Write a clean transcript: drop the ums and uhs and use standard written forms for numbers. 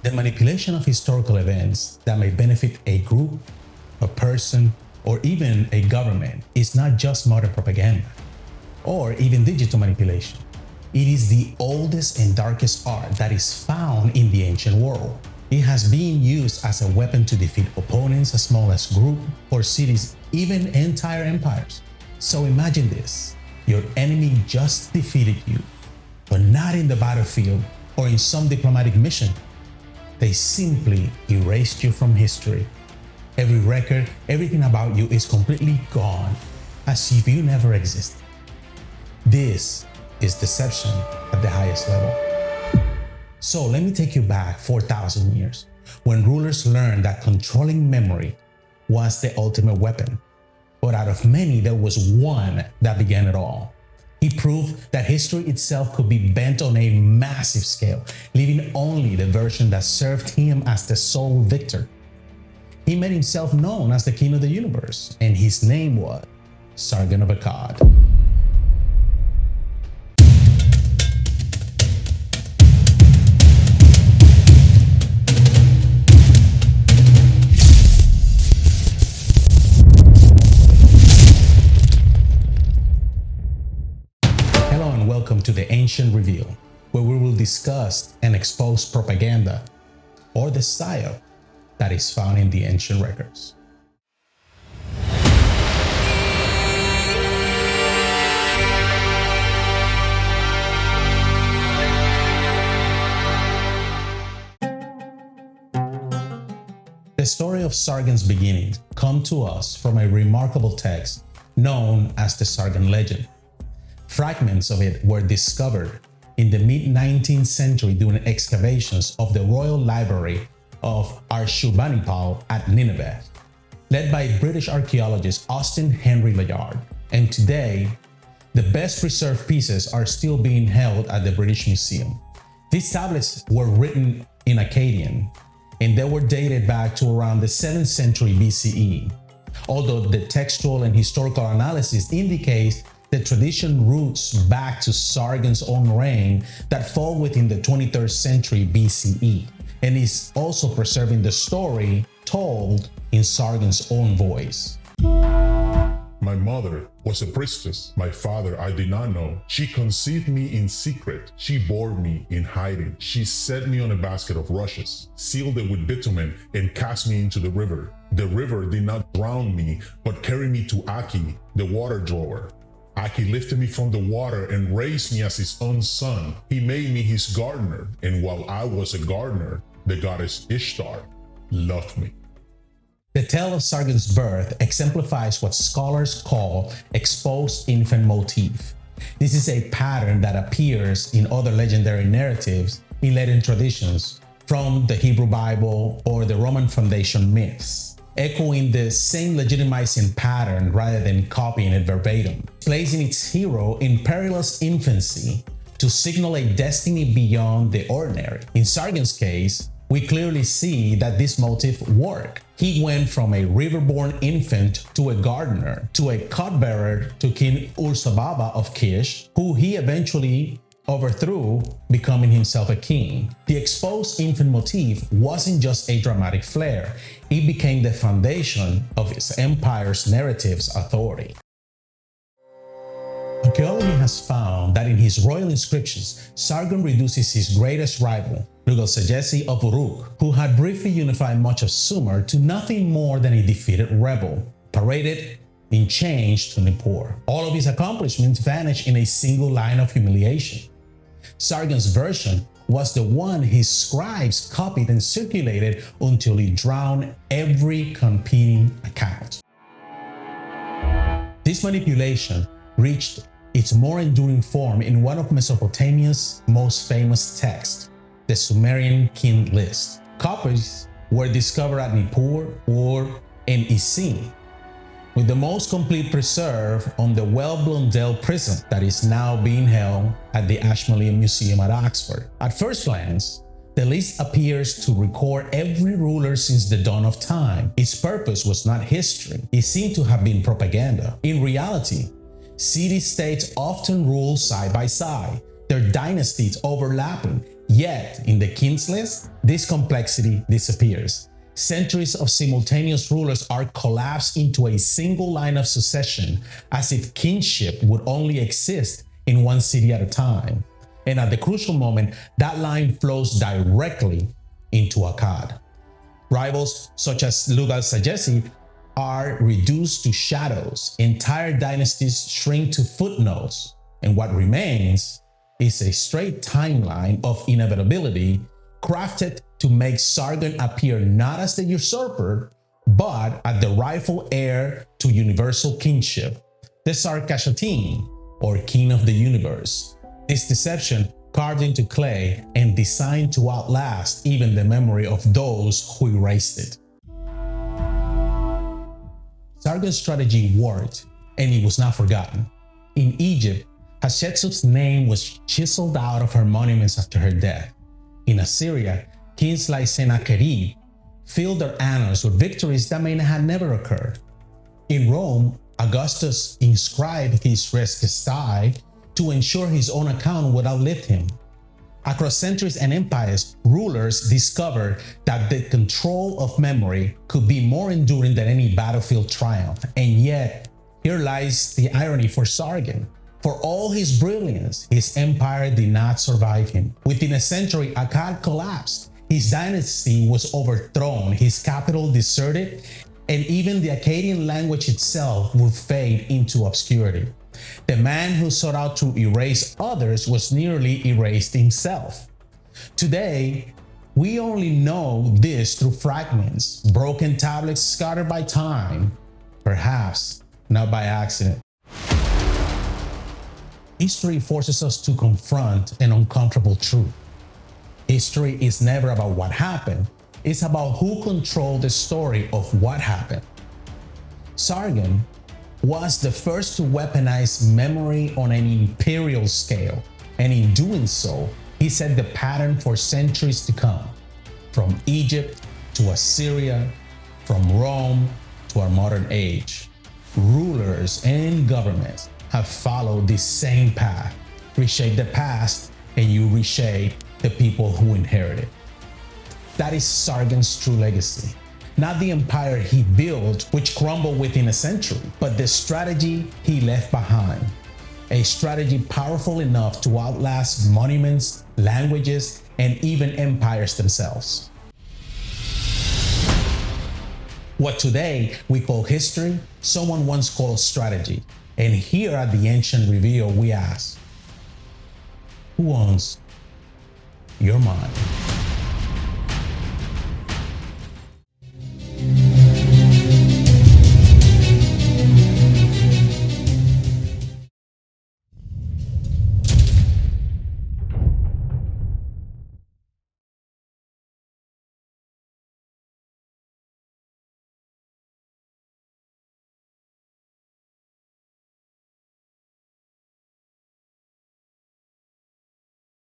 The manipulation of historical events that may benefit a group, a person, or even a government is not just modern propaganda or even digital manipulation. It is the oldest and darkest art that is found in the ancient world. It has been used as a weapon to defeat opponents as small as groups or cities, even entire empires. So imagine this: your enemy just defeated you, but not in the battlefield or in some diplomatic mission. They simply erased you from history. Every record, everything about you is completely gone, as if you never existed. This is deception at the highest level. So let me take you back 4,000 years, when rulers learned that controlling memory was the ultimate weapon. But out of many, there was one that began it all. He proved that history itself could be bent on a massive scale, leaving only the version that served him as the sole victor. He made himself known as the king of the universe, and his name was Sargon of Akkad. Welcome to the Ancient Reveal, where we will discuss and expose propaganda, or the style that is found in the ancient records. The story of Sargon's beginnings comes to us from a remarkable text known as the Sargon Legend. Fragments of it were discovered in the mid-19th century during excavations of the Royal Library of Ashurbanipal at Nineveh, led by British archaeologist Austin Henry Layard. And today, the best preserved pieces are still being held at the British Museum. These tablets were written in Akkadian, and they were dated back to around the 7th century BCE, although the textual and historical analysis indicates the tradition roots back to Sargon's own reign that fall within the 23rd century BCE, and is also preserving the story told in Sargon's own voice. My mother was a priestess. My father I did not know. She conceived me in secret. She bore me in hiding. She set me on a basket of rushes, sealed it with bitumen, and cast me into the river. The river did not drown me, but carried me to Aki, the water drawer. Aki lifted me from the water and raised me as his own son. He made me his gardener, and while I was a gardener, the goddess Ishtar loved me. The tale of Sargon's birth exemplifies what scholars call exposed infant motif. This is a pattern that appears in other legendary narratives in Latin traditions, from the Hebrew Bible or the Roman foundation myths, echoing the same legitimizing pattern rather than copying it verbatim, placing its hero in perilous infancy to signal a destiny beyond the ordinary. In Sargon's case, we clearly see that this motif worked. He went from a river-born infant to a gardener, to a cupbearer to King Ursababa of Kish, who he eventually overthrew, becoming himself a king. The exposed infant motif wasn't just a dramatic flair, it became the foundation of his empire's narrative's authority. Archaeology has found that in his royal inscriptions, Sargon reduces his greatest rival, Lugalzagesi of Uruk, who had briefly unified much of Sumer, to nothing more than a defeated rebel, paraded in chains to Nippur. All of his accomplishments vanish in a single line of humiliation. Sargon's version was the one his scribes copied and circulated until it drowned every competing account. This manipulation reached its more enduring form in one of Mesopotamia's most famous texts, the Sumerian King List. Copies were discovered at Nippur, Ur, and Isin, with the most complete preserve on the well-Blundell prison that is now being held at the Ashmolean Museum at Oxford. At first glance, the list appears to record every ruler since the dawn of time. Its purpose was not history, it seemed to have been propaganda. In reality, city-states often ruled side by side, their dynasties overlapping, Yet, in the King's List, this complexity disappears. Centuries of simultaneous rulers are collapsed into a single line of succession, as if kingship would only exist in one city at a time. And at the crucial moment, that line flows directly into Akkad. Rivals such as Lugalzagesi are reduced to shadows. Entire dynasties shrink to footnotes. And what remains is a straight timeline of inevitability crafted to make Sargon appear not as the usurper, but as the rightful heir to universal kingship, the Sargon, or king of the universe. This deception carved into clay and designed to outlast even the memory of those who erased it. Sargon's strategy worked, and it was not forgotten. In Egypt, Hatshepsut's name was chiseled out of her monuments after her death. In Assyria, kings like Sennacherib filled their annals with victories that may have never occurred. In Rome, Augustus inscribed his res gestae to ensure his own account would outlive him. Across centuries and empires, rulers discovered that the control of memory could be more enduring than any battlefield triumph. And yet, here lies the irony for Sargon. For all his brilliance, his empire did not survive him. Within a century, Akkad collapsed. His dynasty was overthrown, his capital deserted, and even the Akkadian language itself would fade into obscurity. The man who sought out to erase others was nearly erased himself. Today, we only know this through fragments, broken tablets scattered by time, perhaps not by accident. History forces us to confront an uncomfortable truth. History is never about what happened, it's about who controlled the story of what happened. Sargon was the first to weaponize memory on an imperial scale, and in doing so, he set the pattern for centuries to come. From Egypt to Assyria, from Rome to our modern age, rulers and governments have followed this same path. Reshape the past, and you reshape the people who inherit it. That is Sargon's true legacy. Not the empire he built, which crumbled within a century, but the strategy he left behind. A strategy powerful enough to outlast monuments, languages, and even empires themselves. What today we call history, someone once called strategy. And here at the Ancient Reveal, we ask, who owns your mind?